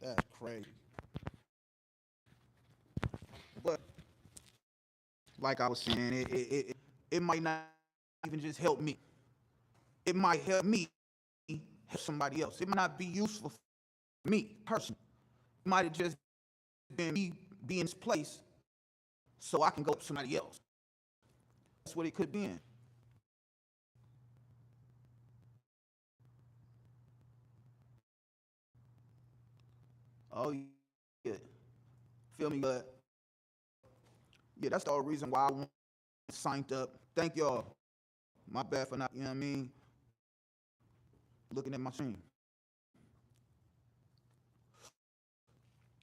That's crazy. But like I was saying, it might not even just help me. It might help me help somebody else. It might not be useful for me personally. It might have just been me be in this place so I can go help somebody else. That's what it could be in. Oh yeah, feel me? But yeah, that's the whole reason why I signed up. Thank y'all. My bad for not, you know what I mean, looking at my screen.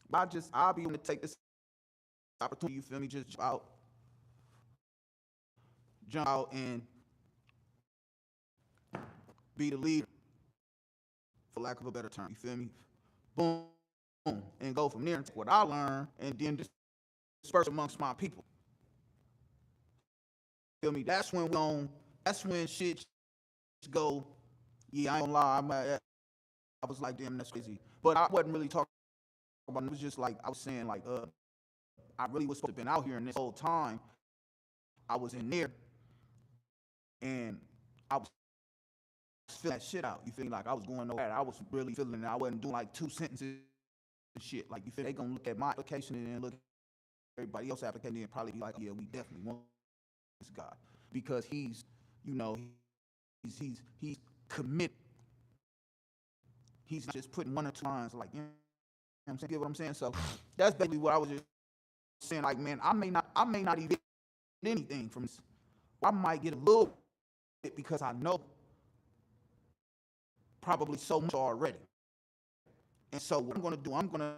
But I'll be able to take this opportunity, you feel me, just jump out and be the leader, for lack of a better term, you feel me? Boom, boom, and go from there and take what I learned and then disperse amongst my people. Feel me? That's when shit go, yeah, I ain't gonna lie, I was like, damn, that's crazy. But I wasn't really talking about it. It was just like I was saying, like, I really was supposed to have been out here, and this whole time I was in there, and I was feeling that shit out. You feel me? Like I was going over that. I was really feeling it. I wasn't doing like two sentences and shit. Like you feel they gonna look at my application and then look at everybody else's application and probably be like, yeah, we definitely want this guy because he's, you know, he's committed. He's not just putting one or two lines like, you know what I'm saying? Get what I'm saying? So that's basically what I was just saying. Like, man, I may not even get anything from this. I might get a little bit because I know probably so much already. And so what I'm gonna do, I'm gonna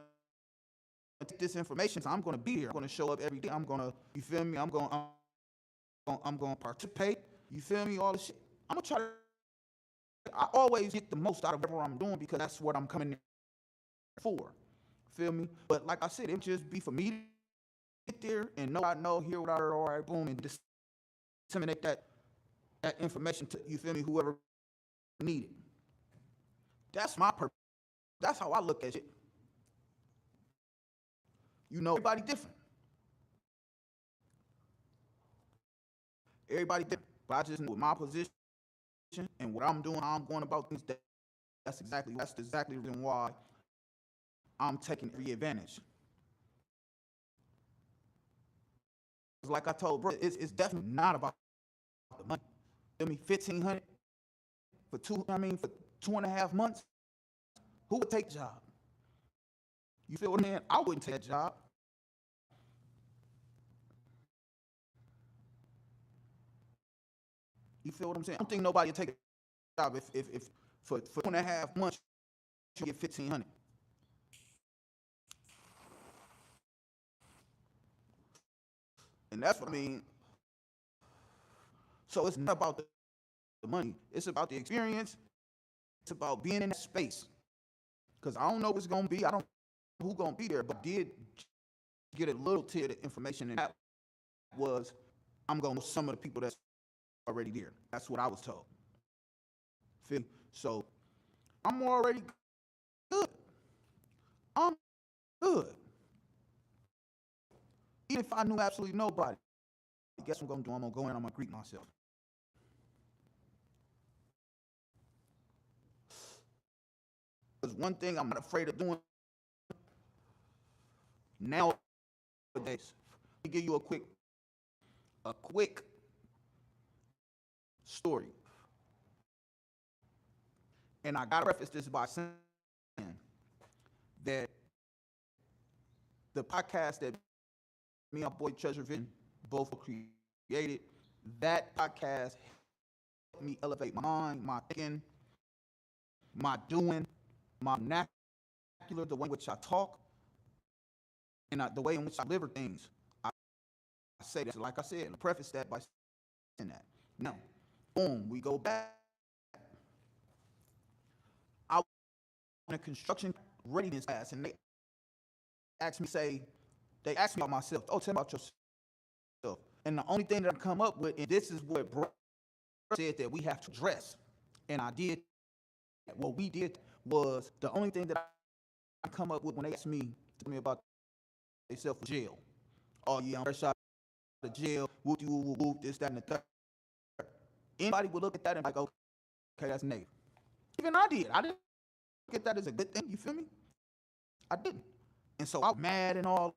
take this information. So I'm gonna be here. I'm gonna show up every day. I'm gonna, you feel me? I'm gonna participate. You feel me? All this shit. I'm gonna try to. I always get the most out of whatever I'm doing because that's what I'm coming there for. Feel me? But like I said, it would just be for me to get there and know I know, hear what I heard, all right, boom, and disseminate that information to, you feel me, whoever need it. That's my purpose. That's how I look at it. You know, everybody different. Everybody different. But I just know with my position and what I'm doing, how I'm going about things, that's exactly the reason why I'm taking every advantage. Like I told bro, it's definitely not about the money. Feel me? 1,500 for for 2.5 months. Who would take the job? You feel what I mean? I wouldn't take that job. You feel what I'm saying? I don't think nobody would take a job if for 2.5 months you get 1,500. And that's what I mean. So it's not about the money. It's about the experience. It's about being in that space. Because I don't know what's gonna be. I don't know who's gonna be there, but I did get a little tidbit of information, and that was I'm gonna know some of the people that's already there. That's what I was told. Feel me? So I'm already good. I'm good. Even if I knew absolutely nobody, guess what I'm gonna do? I'm gonna go in, I'm gonna greet myself. Because one thing I'm not afraid of doing nowadays, let me give you a quick story. And I gotta preface this by saying that the podcast that me and my boy Treasure Vision both created, that podcast helped me elevate my mind, my thinking, my doing, my vernacular, the way in which I talk, and the way in which I deliver things. I say that, like I said, I preface that by saying that. Now, boom, we go back. I was in a construction readiness class, and asked me, say, they asked me about myself. Oh, tell me about yourself. And the only thing that I come up with, and this is what bro said that we have to address. And I did. What we did was the only thing that come up with when they ask me, tell me about themselves for jail. Oh yeah, I'm fresh out of jail, whoop you whoop whoop, this, that, and the third. Anybody would look at that and like, okay, that's negative. Even I did. I didn't look at that as a good thing, you feel me? I didn't. And so I was mad and all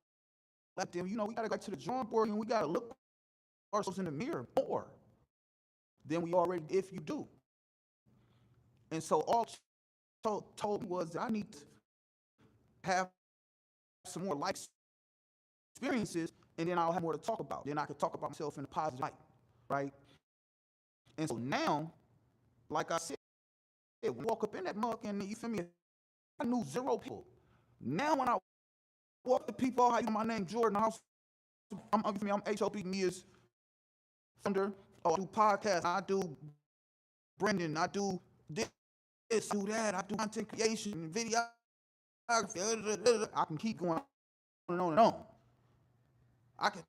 that. Then, we gotta go to the drawing board and we gotta look ourselves in the mirror more than we already did if you do. And so all told me was that I need to have some more life experiences, and then I'll have more to talk about. Then I could talk about myself in a positive light, right? And so now, like I said, when I walk up in that mug and you feel me, I knew zero people. Now when I walk to people, hi, my name Jordan, I'm H.O.B. Media's founder. I do podcasts, I do Brendan, I do this, do that, I do content creation, videography. I can keep going on and on and on. I can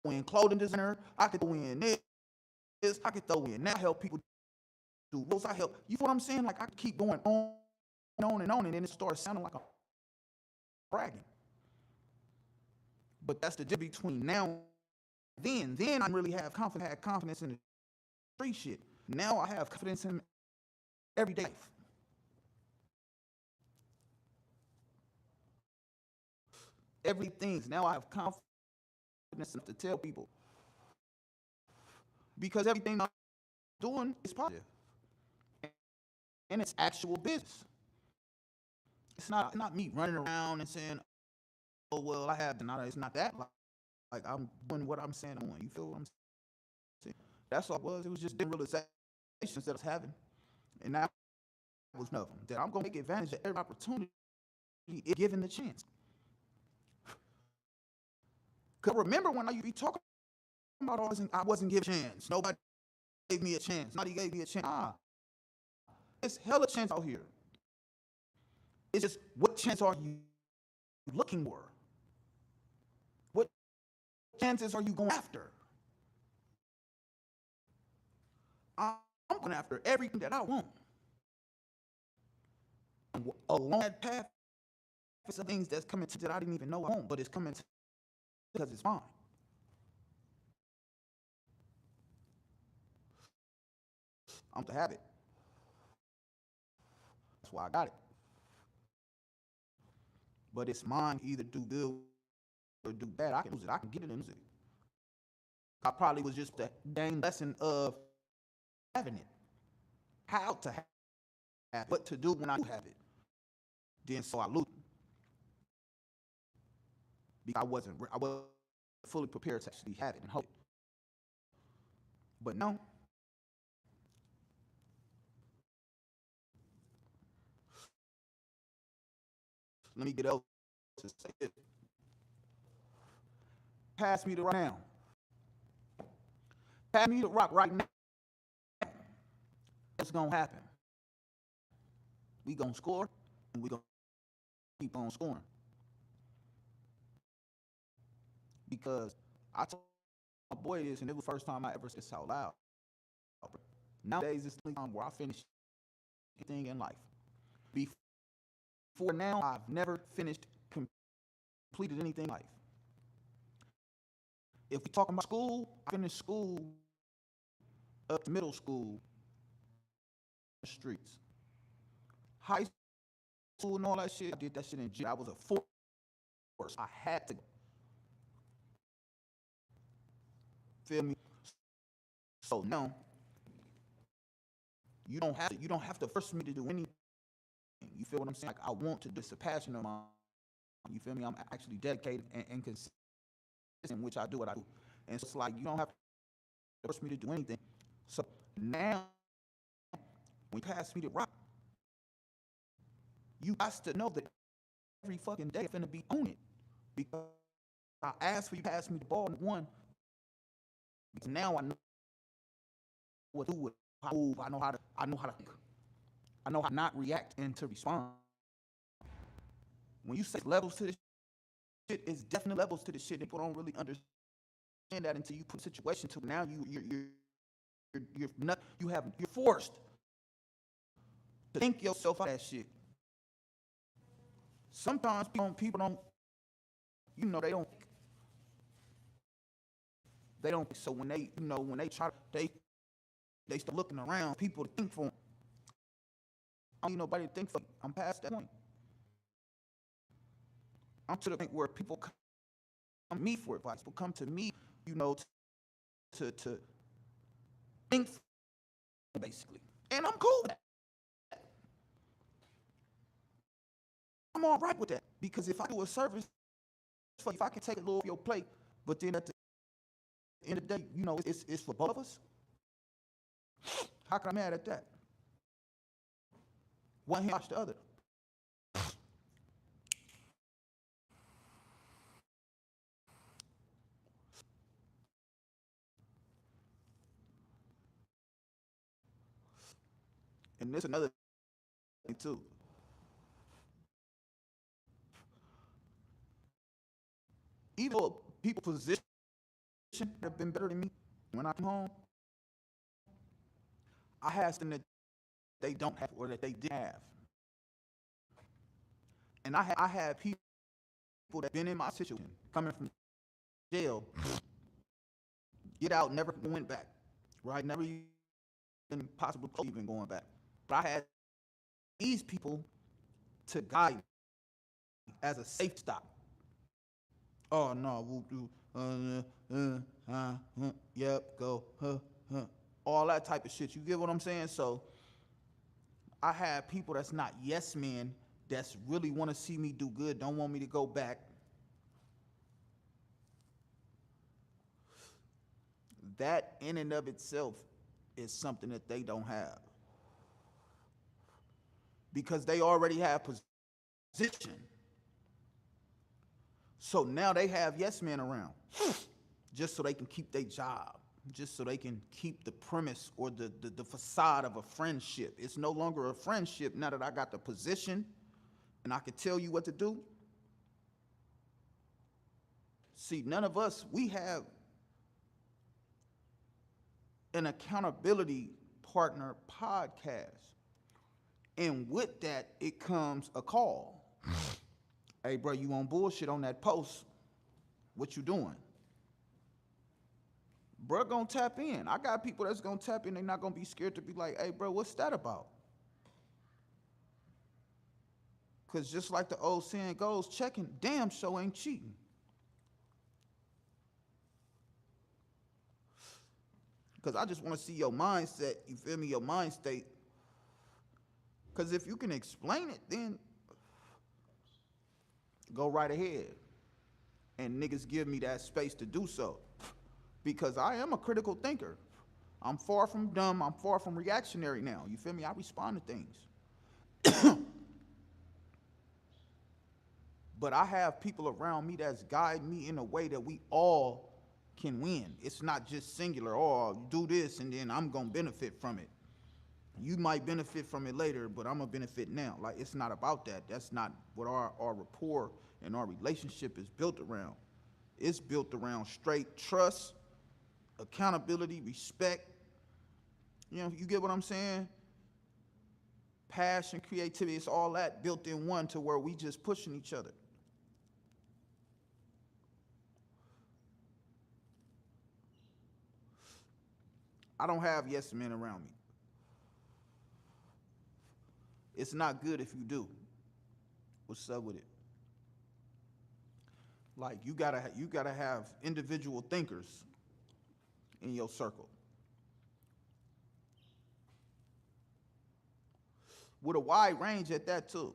throw in clothing designer, I could throw in this, I could throw in that, help people do those, I help. You know what I'm saying? Like I could keep going on and on and on, and then it starts sounding like I'm bragging. But that's the difference between now and then. I really had confidence in the street shit. Now I have confidence in everyday life. Everything's now I have confidence enough to tell people. Because everything I'm doing is positive. And it's actual business. It's not me running around and saying, oh, well, I have, it's not that. Like I'm doing what I'm saying I'm doing. You feel what I'm saying? That's all it was. It was just different realizations that I was having. And that was one of them. That I'm going to take advantage of every opportunity if given the chance. Because remember when I used to be talking about all this, I wasn't given a chance. Nobody gave me a chance. Nobody gave me a chance. It's hella chance out here. It's just, what chance are you looking for? What chances are you going after? I'm going after everything that I want. Along that path, it's some things that's coming to that I didn't even know I want, but it's coming to because it's mine. I'm to have it. That's why I got it. But it's mine to either do good or do bad. I can lose it. I can get it and lose it. I probably was just the dang lesson of having it. How to have it. What to do when I do have it. Then so I lose it. Because I wasn't fully prepared to actually have it and hold it. But no. Let me get else to say it. Pass me the rock now. Pass me the rock right now. What's gonna happen? We gonna score, and we gonna keep on scoring. Because I told my boy this, and it was the first time I ever said this out loud. Nowadays, it's the time where I finish anything in life. Before now, I've never completed anything in life. If we talking about school, I finished school up to middle school in the streets. High school and all that shit, I did that shit in jail. I was a force. I had to. Feel me? So now, you don't have to force me to do anything. You feel what I'm saying? Like I want to do. It's a passion of mine. You feel me? I'm actually dedicated and consistent, which I do what I do. And so it's like you don't have to force me to do anything. So now, when you pass me the rock, you got to know that every fucking day I'm finna be on it. Because I asked for you to pass me the ball and one. Because now I know what to do with how to move. I know how to think. I know how to not react and to respond. When you say levels to this shit, it's definitely levels to this shit. People don't really understand that until you put a situation to now you're forced to think yourself out of that shit. sometimes people don't, they don't. So when when they try, they start looking around people to think for them. I don't need nobody to think for me. I'm past that point. I'm to the point where people come to me for advice. People come to me, to think for them, basically. And I'm cool with that. I'm all right with that. Because if I do a service for you, if I can take a little of your plate, but then at the end of the day, it's for both of us, how can I be mad at that? One hand wash the other. And there's another thing too. Even though people position have been better than me, when I come home, I have something that they don't have or that they didn't have. And I have people that been in my situation, coming from jail, get out, never went back, right? Never even possibly even going back. But I had these people to guide me as a safe stop. Oh no, we'll do yep, go, all that type of shit. You get what I'm saying? So I have people that's not yes men, that's really want to see me do good, don't want me to go back. That in and of itself is something that they don't have, because they already have position. So now they have yes men around just so they can keep their job, just so they can keep the premise or the facade of a friendship. It's no longer a friendship now that I got the position and I can tell you what to do. See, none of us, we have an accountability partner podcast. And with that, it comes a call. Hey, bro, you on bullshit on that post? What you doing? Bro gonna tap in. I got people that's gonna tap in. They're not gonna be scared to be like, hey, bro, what's that about? Because just like the old saying goes, checking damn show ain't cheating. Because I just want to see your mindset, you feel me, your mind state. Because if you can explain it, then go right ahead. And niggas give me that space to do so. Because I am a critical thinker. I'm far from dumb. I'm far from reactionary now. You feel me? I respond to things. But I have people around me that's guide me in a way that we all can win. It's not just singular, oh, do this and then I'm gonna benefit from it. You might benefit from it later, but I'm gonna benefit now. Like, it's not about that. That's not what our rapport and our relationship is built around. It's built around straight trust, accountability, respect. You get what I'm saying? Passion, creativity, it's all that built in one, to where we just pushing each other. I don't have yes men around me. It's not good if you do. What's up with it? Like, you gotta have individual thinkers in your circle with a wide range at that too.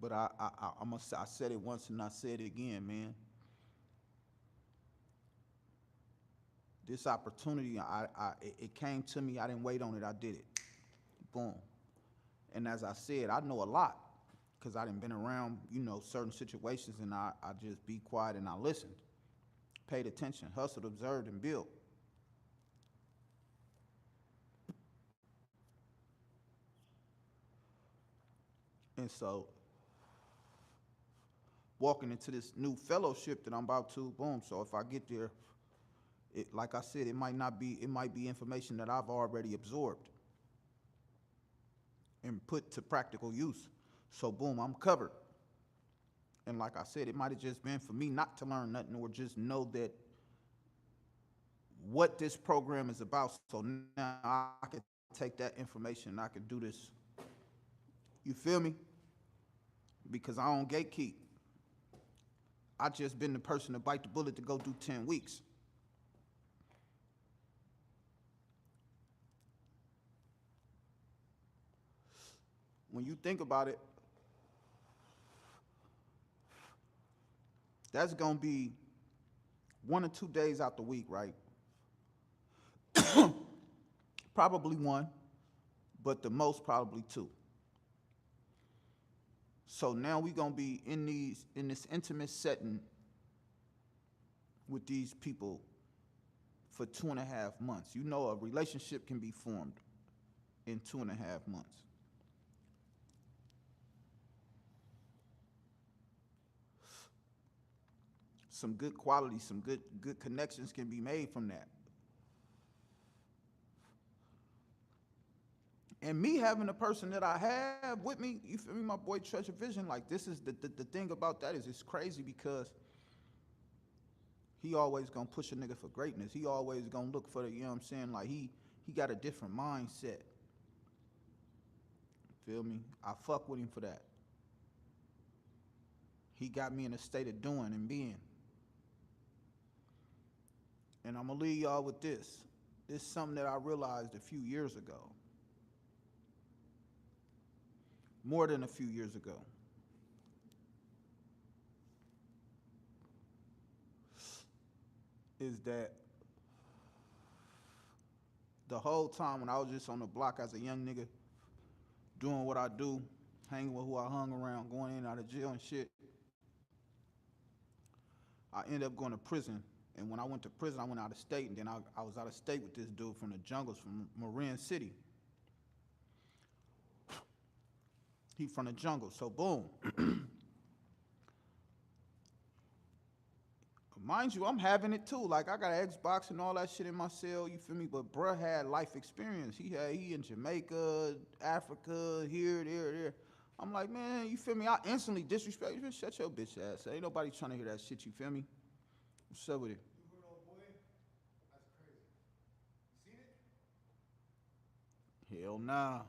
But I said it once and I said it again, man. This opportunity, it came to me. I didn't wait on it. I did it. Boom. And as I said, I know a lot because I done been around, certain situations, and I just be quiet and I listened, paid attention, hustled, observed, and built. And so, walking into this new fellowship that I'm about to, boom. So if I get there, like I said, it might be information that I've already absorbed and put to practical use. So boom, I'm covered. And like I said, it might have just been for me not to learn nothing or just know that what this program is about. So now I can take that information and I can do this. You feel me? Because I don't gatekeep. I just been the person to bite the bullet to go do 10 weeks. When you think about it, that's gonna be 1 or 2 days out the week, right? Probably 1, but the most probably 2. So now we gonna be in this intimate setting with these people for 2.5 months. You know, a relationship can be formed in 2.5 months. Some good quality, some good connections can be made from that. And me having a person that I have with me, you feel me, my boy Treasure Vision, like this is the thing about that is it's crazy because he always gonna push a nigga for greatness. He always gonna look for the, you know what I'm saying? Like he got a different mindset. Feel me? I fuck with him for that. He got me in a state of doing and being. And I'm gonna leave y'all with this. This is something that I realized a few years ago. More than a few years ago. Is that the whole time when I was just on the block as a young nigga, doing what I do, hanging with who I hung around, going in and out of jail and shit, I ended up going to prison. And when I went to prison, I went out of state, and then I was out of state with this dude from the jungles from Marin City. He from the jungle, so boom. Mind you, I'm having it too. Like I got an Xbox and all that shit in my cell, you feel me? But bruh had life experience. He in Jamaica, Africa, here, there. I'm like, man, you feel me? I instantly disrespect you. Shut your bitch ass. Ain't nobody trying to hear that shit, you feel me? What's up with it? You heard old boy? That's crazy. You seen it? Hell nah.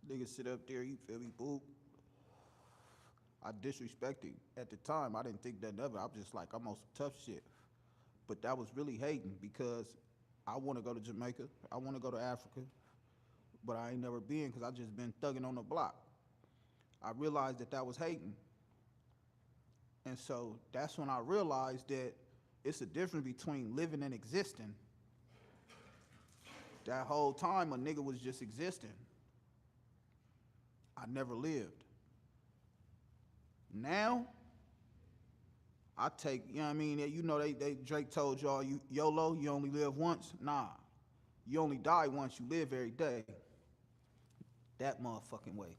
Nigga sit up there, you feel me, boo? I disrespect him. At the time, I didn't think that of it. I'm just like, I'm on some tough shit. But that was really hating because I want to go to Jamaica. I want to go to Africa. But I ain't never been because I just been thugging on the block. I realized that that was hating. And so that's when I realized that it's a difference between living and existing. That whole time, a nigga was just existing. I never lived. Now, I take, you know what I mean? You know, Drake told y'all, you YOLO, you only live once. Nah, you only die once, you live every day. That motherfucking way.